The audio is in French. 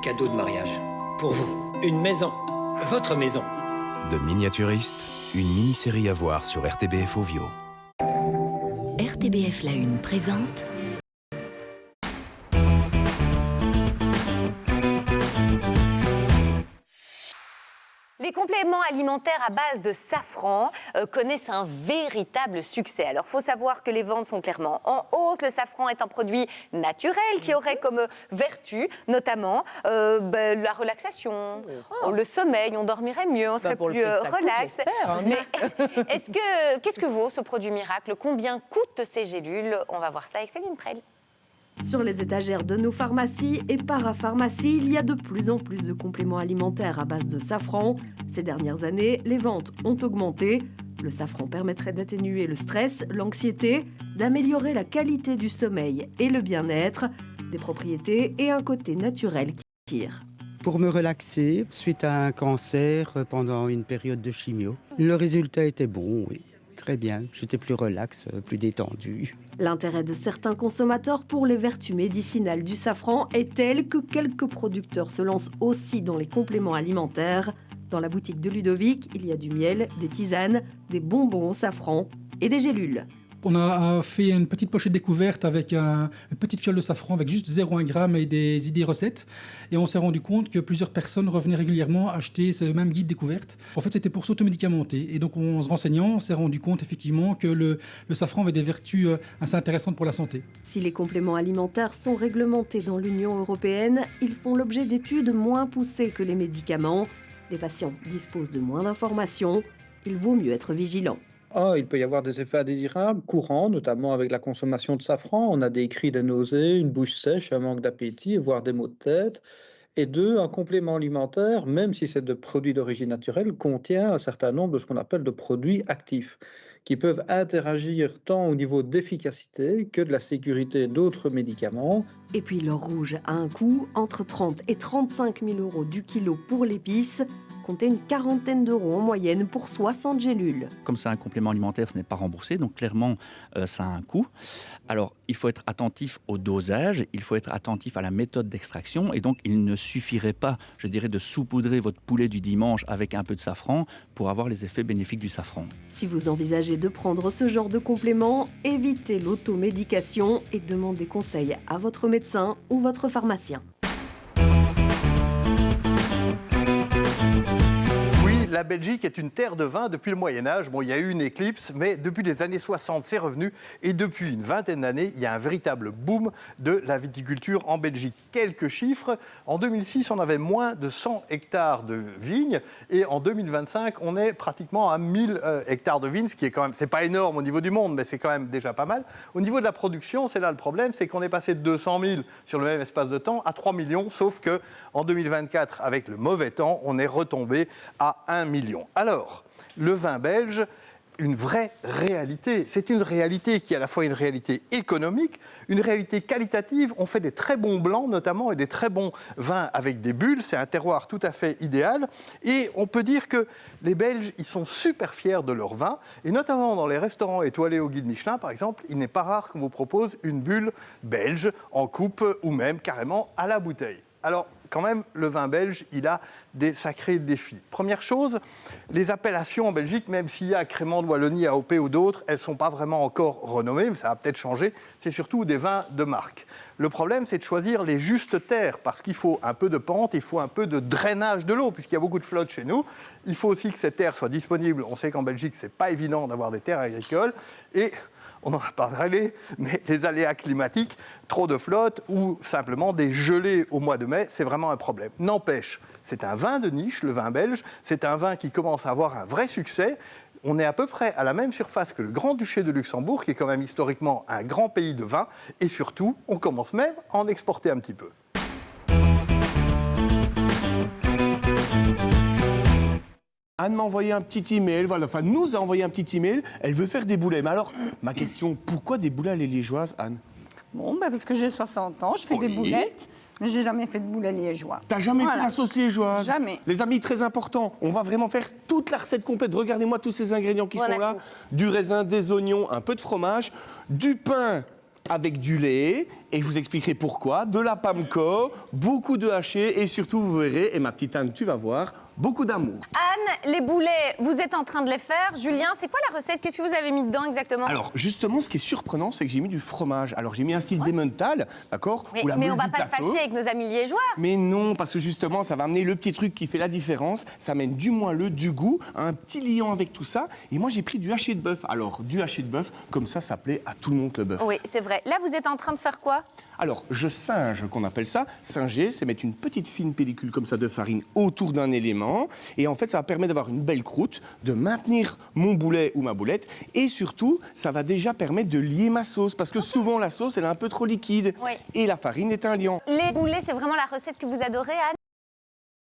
cadeau de mariage. Pour vous. Une maison. Votre maison. De Miniaturiste, une mini-série à voir sur RTBF Ovio. RTBF La Une présente Les compléments alimentaires à base de safran connaissent un véritable succès. Alors, il faut savoir que les ventes sont clairement en hausse. Le safran est un produit naturel qui aurait comme vertu, notamment, la relaxation, le sommeil. On dormirait mieux, on serait plus relax. Mais qu'est-ce que vaut ce produit miracle? Combien coûtent ces gélules? On va voir ça avec Céline Prel. Sur les étagères de nos pharmacies et parapharmacies, il y a de plus en plus de compléments alimentaires à base de safran. Ces dernières années, les ventes ont augmenté. Le safran permettrait d'atténuer le stress, l'anxiété, d'améliorer la qualité du sommeil et le bien-être, des propriétés et un côté naturel qui tire. Pour me relaxer, suite à un cancer pendant une période de chimio, le résultat était bon, oui. Très bien, j'étais plus relax, plus détendu. L'intérêt de certains consommateurs pour les vertus médicinales du safran est tel que quelques producteurs se lancent aussi dans les compléments alimentaires. Dans la boutique de Ludovic, il y a du miel, des tisanes, des bonbons au safran et des gélules. On a fait une petite pochette découverte avec une petite fiole de safran avec juste 0,1 g et des idées recettes. Et on s'est rendu compte que plusieurs personnes revenaient régulièrement acheter ce même guide découverte. En fait, c'était pour s'automédicamenter. Et donc, en se renseignant, on s'est rendu compte effectivement que le safran avait des vertus assez intéressantes pour la santé. Si les compléments alimentaires sont réglementés dans l'Union européenne, ils font l'objet d'études moins poussées que les médicaments. Les patients disposent de moins d'informations. Il vaut mieux être vigilant. Il peut y avoir des effets indésirables courants, notamment avec la consommation de safran. On a des cris, des nausées, une bouche sèche, un manque d'appétit, voire des maux de tête. Et deux, un complément alimentaire, même si c'est de produits d'origine naturelle, contient un certain nombre de ce qu'on appelle de produits actifs, qui peuvent interagir tant au niveau d'efficacité que de la sécurité d'autres médicaments. Et puis l'or rouge a un coût entre 30 et 35 000 € du kilo pour l'épice. Comptez une quarantaine d'euros en moyenne pour 60 gélules. Comme c'est un complément alimentaire, ce n'est pas remboursé, donc clairement, ça a un coût. Alors, il faut être attentif au dosage, il faut être attentif à la méthode d'extraction, et donc il ne suffirait pas, je dirais, de saupoudrer votre poulet du dimanche avec un peu de safran pour avoir les effets bénéfiques du safran. Si vous envisagez de prendre ce genre de complément, évitez l'automédication et demandez conseil à votre médecin ou votre pharmacien. La Belgique est une terre de vin depuis le Moyen-Âge. Bon, il y a eu une éclipse, mais depuis les années 60, c'est revenu. Et depuis une vingtaine d'années, il y a un véritable boom de la viticulture en Belgique. Quelques chiffres. En 2006, on avait moins de 100 hectares de vignes. Et en 2025, on est pratiquement à 1000 hectares de vignes, ce qui est quand même, c'est pas énorme au niveau du monde, mais c'est quand même déjà pas mal. Au niveau de la production, c'est là le problème, c'est qu'on est passé de 200 000 sur le même espace de temps à 3 millions, sauf qu'en 2024, avec le mauvais temps, on est retombé à 1 million. Alors, le vin belge, une vraie réalité. C'est une réalité qui est à la fois une réalité économique, une réalité qualitative. On fait des très bons blancs notamment et des très bons vins avec des bulles. C'est un terroir tout à fait idéal. Et on peut dire que les Belges, ils sont super fiers de leur vin. Et notamment dans les restaurants étoilés au guide Michelin, par exemple, il n'est pas rare qu'on vous propose une bulle belge en coupe ou même carrément à la bouteille. Alors, quand même, le vin belge, il a des sacrés défis. Première chose, les appellations en Belgique, même s'il y a Crémant de Wallonie, AOP ou d'autres, elles ne sont pas vraiment encore renommées, mais ça va peut-être changer. C'est surtout des vins de marque. Le problème, c'est de choisir les justes terres, parce qu'il faut un peu de pente, il faut un peu de drainage de l'eau, puisqu'il y a beaucoup de flotte chez nous. Il faut aussi que ces terres soient disponibles. On sait qu'en Belgique, ce n'est pas évident d'avoir des terres agricoles. Et on n'en a pas parlé, mais les aléas climatiques, trop de flotte ou simplement des gelées au mois de mai, c'est vraiment un problème. N'empêche, c'est un vin de niche, le vin belge, c'est un vin qui commence à avoir un vrai succès. On est à peu près à la même surface que le Grand-Duché de Luxembourg, qui est quand même historiquement un grand pays de vin, et surtout, on commence même à en exporter un petit peu. Anne m'a envoyé un petit email, nous a envoyé un petit email, elle veut faire des boulets. Mais alors, ma question, pourquoi des boulets à les liégeoises, Anne? Bon, parce que j'ai 60 ans, je fais des boulettes, mais j'ai jamais fait de boulet liégeois. T'as jamais fait la sauce liégeoise? Jamais. Les amis, très important, on va vraiment faire toute la recette complète. Regardez-moi tous ces ingrédients qui sont là. Du raisin, des oignons, un peu de fromage, du pain avec du lait, et je vous expliquerai pourquoi, de la pamco, beaucoup de haché, et surtout, vous verrez, et ma petite Anne, tu vas voir, beaucoup d'amour. Anne, les boulets, vous êtes en train de les faire. Julien, c'est quoi la recette? Qu'est-ce que vous avez mis dedans exactement? Alors, justement, ce qui est surprenant, c'est que j'ai mis du fromage. Alors, j'ai mis un style d'emmental, d'accord? Oui, ou la mais on meule va du pas se plateau. fâcher avec nos amis liégeois. Mais non, parce que justement, ça va amener le petit truc qui fait la différence. Ça amène du moelleux, du goût, un petit liant avec tout ça. Et moi, j'ai pris du haché de bœuf. Alors, du haché de bœuf, comme ça plaît à tout le monde, le bœuf. Oui, c'est vrai. Là, vous êtes en train de faire quoi? Alors, je singe, qu'on appelle ça. Singer, c'est mettre une petite fine pellicule comme ça de farine autour d'un élément. Et en fait, ça va permettre d'avoir une belle croûte, de maintenir mon boulet ou ma boulette. Et surtout, ça va déjà permettre de lier ma sauce. Parce que souvent, la sauce, elle est un peu trop liquide. Oui. Et la farine est un liant. Les boulets, c'est vraiment la recette que vous adorez, Anne?